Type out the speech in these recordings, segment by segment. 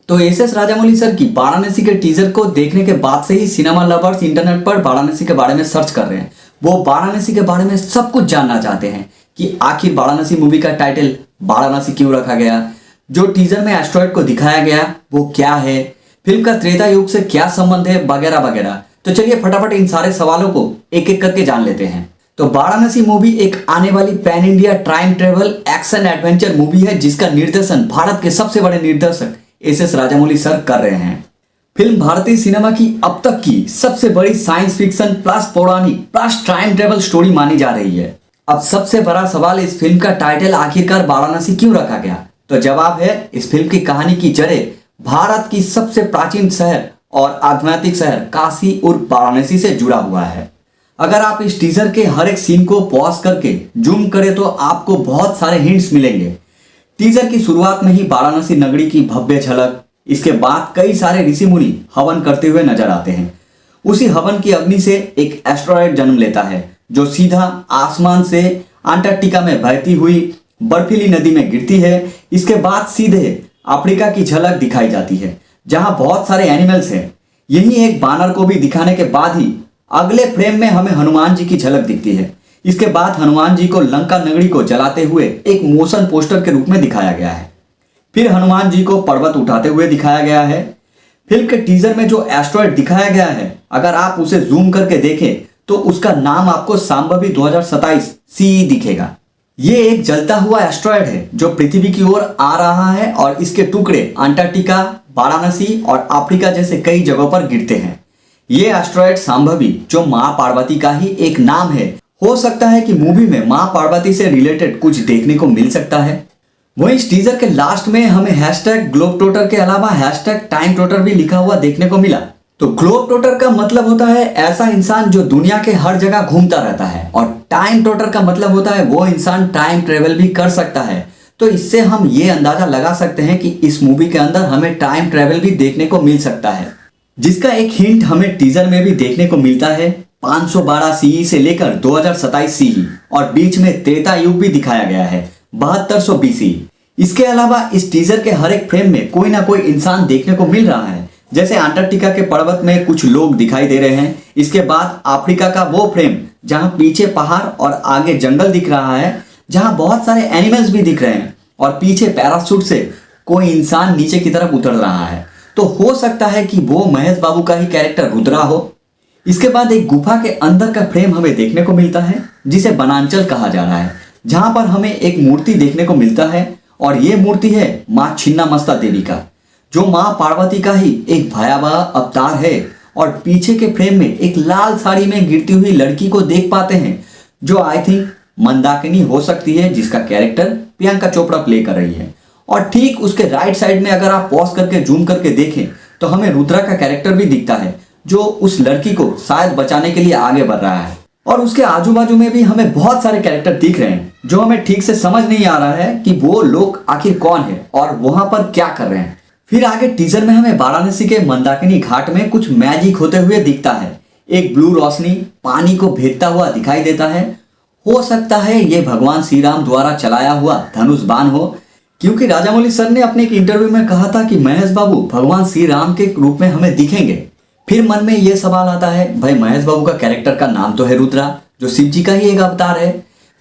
तो S Rajamouli sir की वाराणसी के टीजर को देखने के बाद से ही सिनेमा लवर्स इंटरनेट पर वाराणसी के बारे में सर्च कर रहे हैं। वो वाराणसी के बारे में सब कुछ जानना चाहते हैं कि आखिर वाराणसी मूवी का टाइटल वाराणसी क्यों रखा गया, जो टीजर में एस्ट्रॉयड को दिखाया गया वो क्या है, फिल्म का त्रेता युग से क्या संबंध है, वगैरह वगैरह। तो चलिए फटाफट इन सारे सवालों को एक एक करके जान लेते हैं। तो वाराणसी मूवी एक आने वाली pan India time travel action adventure movie है जिसका निर्देशन भारत के सबसे बड़े निर्देशक एस राजामौली सर कर रहे हैं। फिल्म भारतीय सिनेमा की अब तक की सबसे बड़ी साइंस फिक्शन प्लस पौराणिक प्लस टाइम ट्रेवल स्टोरी मानी जा रही है। अब सबसे बड़ा सवाल, इस फिल्म का टाइटल आखिरकार वाराणसी क्यों रखा गया? तो जवाब है, इस फिल्म की कहानी की जड़ें भारत की सबसे प्राचीन शहर और आध्यात्मिक शहर काशी और वाराणसी से जुड़ा हुआ है। अगर आप इस टीजर के हर एक सीन को पॉज करके जूम करें तो आपको बहुत सारे हिंट्स मिलेंगे। टीजर की शुरुआत में ही वाराणसी नगरी की भव्य झलक, इसके बाद कई सारे ऋषि मुनि हवन करते हुए नजर आते हैं। उसी हवन की अग्नि से एक एस्ट्रॉयड जन्म लेता है जो सीधा आसमान से अंटार्कटिका में बहती हुई बर्फीली नदी में गिरती है। इसके बाद सीधे अफ्रीका की झलक दिखाई जाती है जहां बहुत सारे एनिमल्स हैं। यही एक बानर को भी दिखाने के बाद ही अगले फ्रेम में हमें हनुमान जी की झलक दिखती है। इसके बाद हनुमान जी को लंका नगरी को जलाते हुए एक मोशन पोस्टर के रूप में दिखाया गया है। फिर हनुमान जी को पर्वत उठाते हुए दिखाया गया है। फिल्म के टीजर में जो एस्ट्रॉयड दिखाया गया है, अगर आप उसे जूम करके देखें तो उसका नाम आपको शांभवी 2027 CE दिखेगा। ये एक जलता हुआ एस्ट्रॉयड है जो पृथ्वी की ओर आ रहा है और इसके टुकड़े अंटार्कटिका, वाराणसी और अफ्रीका जैसे कई जगहों पर गिरते हैं। ये एस्ट्रॉयड शांभवी जो मां पार्वती का ही एक नाम है। हो सकता है कि मूवी में मां पार्वती से रिलेटेड कुछ देखने को मिल सकता है। वहीं इस टीजर के लास्ट में हमें हैशटैग ग्लोबट्रोटर के अलावा हैशटैग टाइम ट्रोटर भी लिखा हुआ देखने को मिला। तो ग्लोबट्रोटर का मतलब होता है ऐसा इंसान जो दुनिया के हर जगह घूमता रहता है, और टाइम ट्रोटर का मतलब होता है वो इंसान टाइम ट्रेवल भी कर सकता है। तो इससे हम ये अंदाजा लगा सकते हैं कि इस मूवी के अंदर हमें टाइम ट्रेवल भी देखने को मिल सकता है, जिसका एक हिंट हमें टीजर में भी देखने को मिलता है। 512 CE से लेकर 2027 CE और बीच में त्रेता युग भी दिखाया गया है 7200 BC। इसके अलावा इस टीजर के हर एक फ्रेम में कोई ना कोई इंसान देखने को मिल रहा है। जैसे अंटार्कटिका के पर्वत में कुछ लोग दिखाई दे रहे हैं। इसके बाद अफ्रीका का वो फ्रेम जहां पीछे पहाड़ और आगे जंगल दिख रहा है, जहां बहुत सारे एनिमल्स भी दिख रहे हैं, और पीछे पैराशूट से कोई इंसान नीचे की तरफ उतर रहा है। तो हो सकता है कि वो महेश बाबू का ही कैरेक्टर रुद्रा हो। इसके बाद एक गुफा के अंदर का फ्रेम हमें देखने को मिलता है जिसे वनांचल कहा जा रहा है, जहां पर हमें एक मूर्ति देखने को मिलता है, और ये मूर्ति है मां छिन्नमस्ता देवी का, जो मां पार्वती का ही एक भयावह अवतार है। और पीछे के फ्रेम में एक लाल साड़ी में गिरती हुई लड़की को देख पाते हैं जो आई थिंक मंदाकिनी हो सकती है, जिसका कैरेक्टर प्रियंका चोपड़ा प्ले कर रही है। और ठीक उसके राइट साइड में अगर आप पॉज करके जूम करके देखें तो हमें रुद्रा का कैरेक्टर भी दिखता है जो उस लड़की को शायद बचाने के लिए आगे बढ़ रहा है। और उसके आजू बाजू में भी हमें बहुत सारे कैरेक्टर दिख रहे हैं जो हमें ठीक से समझ नहीं आ रहा है कि वो लोग आखिर कौन है और वहां पर क्या कर रहे हैं। फिर आगे टीजर में हमें वाराणसी के मंदाकिनी घाट में कुछ मैजिक होते हुए दिखता है। एक ब्लू रोशनी पानी को भेदता हुआ दिखाई देता है। हो सकता है ये भगवान श्री राम द्वारा चलाया हुआ धनुष बाण हो, क्योंकि राजामौली सर ने अपने एक इंटरव्यू में कहा था कि महेश बाबू भगवान श्री राम के रूप में हमें दिखेंगे। फिर मन में यह सवाल आता है, भाई महेश बाबू का कैरेक्टर का नाम तो है रुद्रा, जो शिव जी का ही एक अवतार है।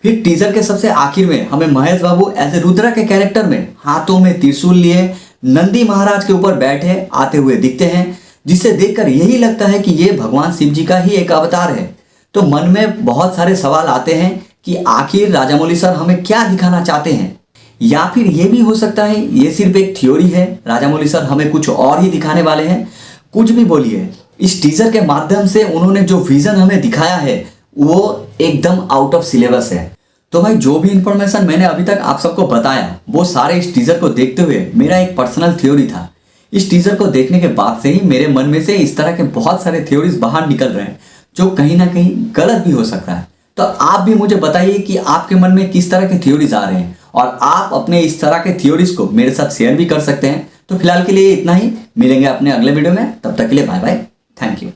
फिर टीजर के सबसे आखिर में हमें महेश बाबू एज ए रुद्रा के कैरेक्टर में हाथों में त्रिशूल लिए नंदी महाराज के ऊपर बैठे आते हुए दिखते हैं, जिससे देखकर यही लगता है कि ये भगवान शिव जी का ही एक अवतार है। तो मन में बहुत सारे सवाल आते हैं कि आखिर राजामौली सर हमें क्या दिखाना चाहते हैं, या फिर ये भी हो सकता है ये सिर्फ एक थ्योरी है, राजामौली सर हमें कुछ और ही दिखाने वाले हैं। कुछ भी बोलिए, इस टीजर के माध्यम से उन्होंने जो विजन हमें दिखाया है वो एकदम आउट ऑफ सिलेबस है। तो भाई जो भी इंफॉर्मेशन मैंने अभी तक आप सबको बताया वो सारे इस टीजर को देखते हुए मेरा एक पर्सनल थ्योरी था। इस टीजर को देखने के बाद से ही मेरे मन में से इस तरह के बहुत सारे थ्योरीज बाहर निकल रहे हैं जो कहीं ना कहीं गलत भी हो सकता है। तो आप भी मुझे बताइए कि आपके मन में किस तरह के थ्योरीज आ रहे हैं, और आप अपने इस तरह के थ्योरीज को मेरे साथ शेयर भी कर सकते हैं। तो फिलहाल के लिए इतना ही, मिलेंगे अपने अगले वीडियो में, तब तक के लिए बाय बाय, थैंक यू।